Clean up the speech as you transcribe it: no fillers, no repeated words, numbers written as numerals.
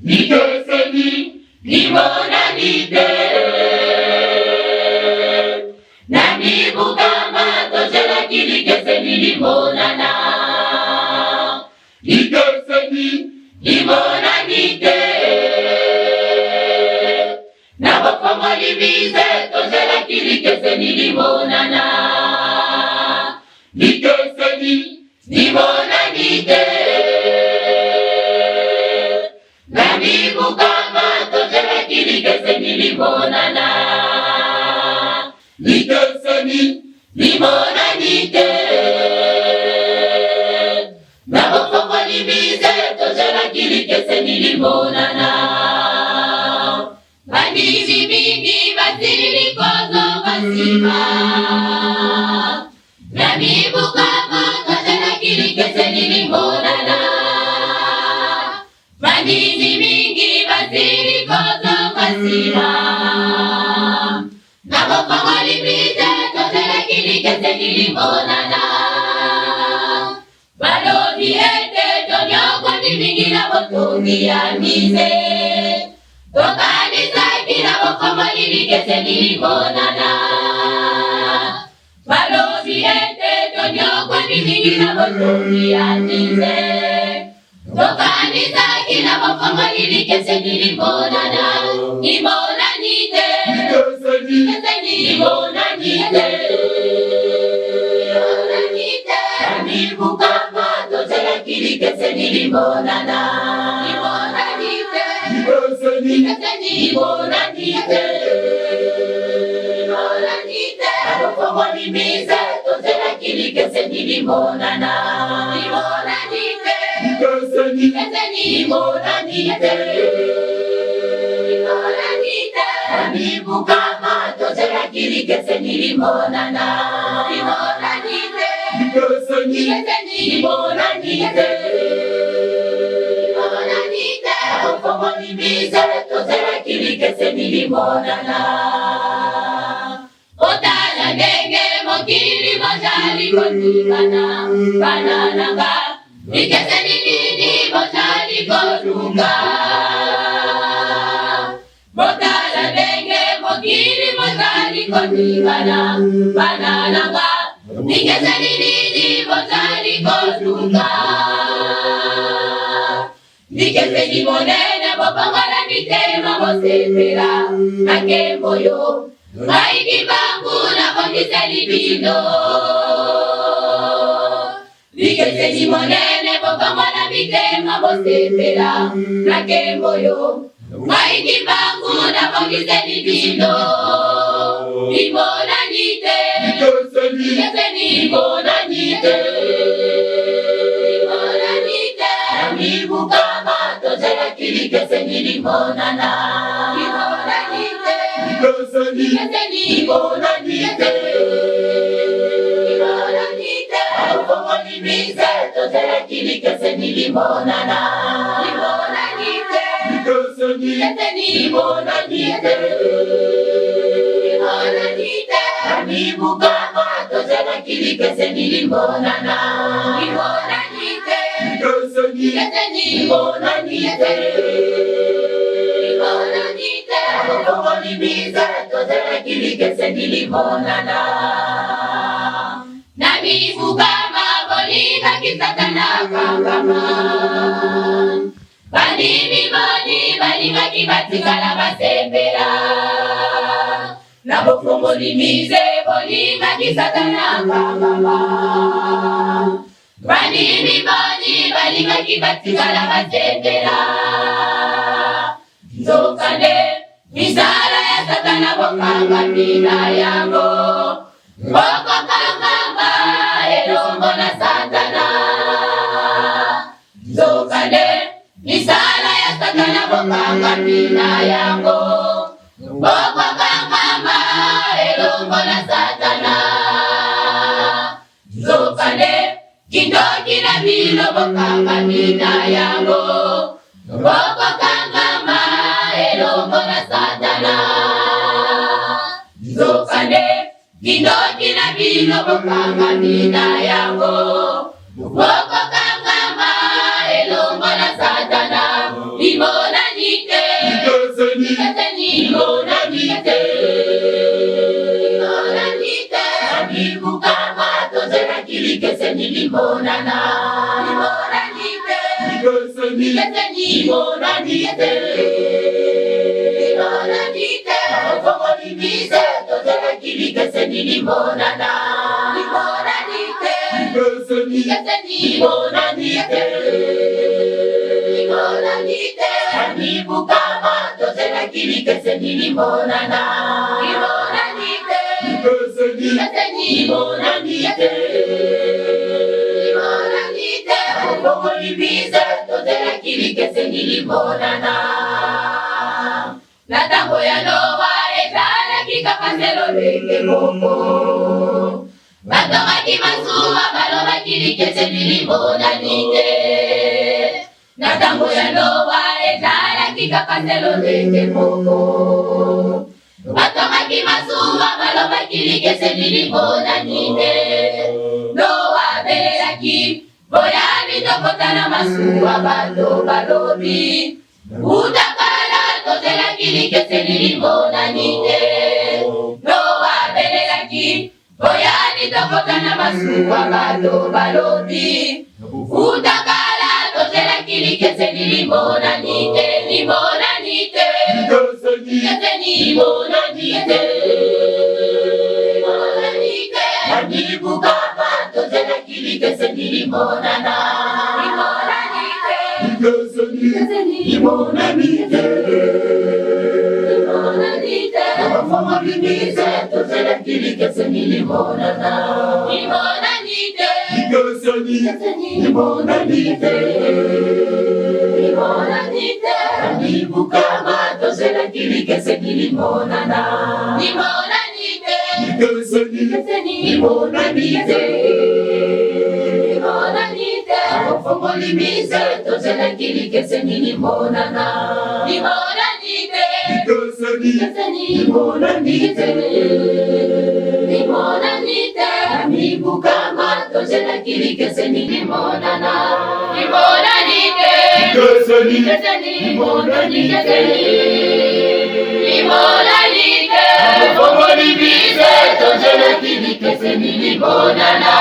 nikeseni nimonanite nani bugamba tojala kilikeseni limonana nikeseni nimonanite nabakomoli bize tojala kilikeseni limonana nikeseni nimonanite nani bugamba tojala kilikeseni limonana nikeseni nimonanite nabakomoli bize tojala kilikeseni limonana bandizi mingi basili kozo basima nami bugamba tojala kilikeseni limonana bandizi mingi basili kozo basima nabakomoli bize tojala kilikeseni limonana balobi ete tonyoko nimingira botungi ya mize tokanisa kila bakomoli likeseni limonana balobi ete tonyoko nimingira botungi ya mize tokanisa kila bakomoli likeseni limonana limonanite likeseni limonanite nani bugamba tojala kilikeseni limonana limonanite likeseni limonanite limonanite abakomoli bize tojala kilikeseni limonana limonanite likeseni limonanite limonanite nani bugamba tojala kilikeseni limonana limonanite likeseni limonanite limonanite abakomoli bize tojala kilikeseni limonana otala ndenge mokili mojali kotikana banananga likeseni nini mojali kotunga otala ndenge mokili mojali kotikana banananga likeseni nini mojali kotunga likeseni monene bopangola mitema bosepela nakemboyo maiki bangu na bondiseli bino likeseni monene bopangola mitema bosepela nakemboyo maiki bangu na bondiseli bino limonanite likeseni limonanite limonanite nami bugamba tojala kilikeseni limonana limonanite likeseni limonanite limonanite abakomoli bize tojala kilikeseni limonana limonanite likeseni limonanite limonanite nami bugamba tojala kilikeseni limonana limonanite likeseni limonanite limonanite abakomoli bize tojala kilikeseni limonana nami bugamba boliga kisatana kangama bani biboni bani bakibatikala basembera nabakomoli bize boliga kisatana kangama bani biboni bani bakibatikala basembera nzokane misala ya satana bokanga mina yango boko kangama elongo na satana nzokane misala ya satana bokanga mina yango boko kangama elongo na satana nzokane kindoki na bilo bokanga mina yango boko kangama elongo na satana nzokane kindoki na bilo bokanga mina yango boko kangama elongo na satana limona Ikeseni limonanite. Limonanite. Anibuka matozera kilikeseni limonana. Limonanite. Ikeseni limonanite. Limonanite. Afomolimise tozera kilikeseni limonana. Limonanite. Ikeseni limonanite. Limonanite. Anibuka matozera kilikeseni limonana. Limonanite. Ikeseni limonanite. Limonanite. Afomolimise tozera kilikeseni limonana. Natango ya Noa etala kikakaselo leke moko. Batoma kimasuwa baloma kilikeseni limonanite. Natango ya Noa etala kikakaselo leke moko. Batoma kimasuwa baloma kilikeseni limonanite. Noa belelaki boyani tokotana masuwa bato balobi. Utakala tozela kilikeseni limonanite. Noa belelaki boyani tokotana masuwa bato balobi. Utakala tozela kilikeseni limonanite. Limonanite. Kilikeseni limonanite. Limonanite. Anibuka tozela kilikeseni limonana. Limonanite. Kilikeseni limonanite. Limonanite. Afomolimise tozela kilikeseni limonana. Limonanite. Kilikeseni limonanite. Limonanite. Anibuka tozela kilikeseni limonana. Limonanite. Kilikeseni limonanite. Limonanite. Afomolimise tozela kilikeseni limonana. Limonanite. Kilikeseni limonanite. Limonanite. Anibuka tozela kilikeseni limonana. Limonanite. Kilikeseni limonanite. Limonanite. Afomolimise tozela kilikeseni limonana.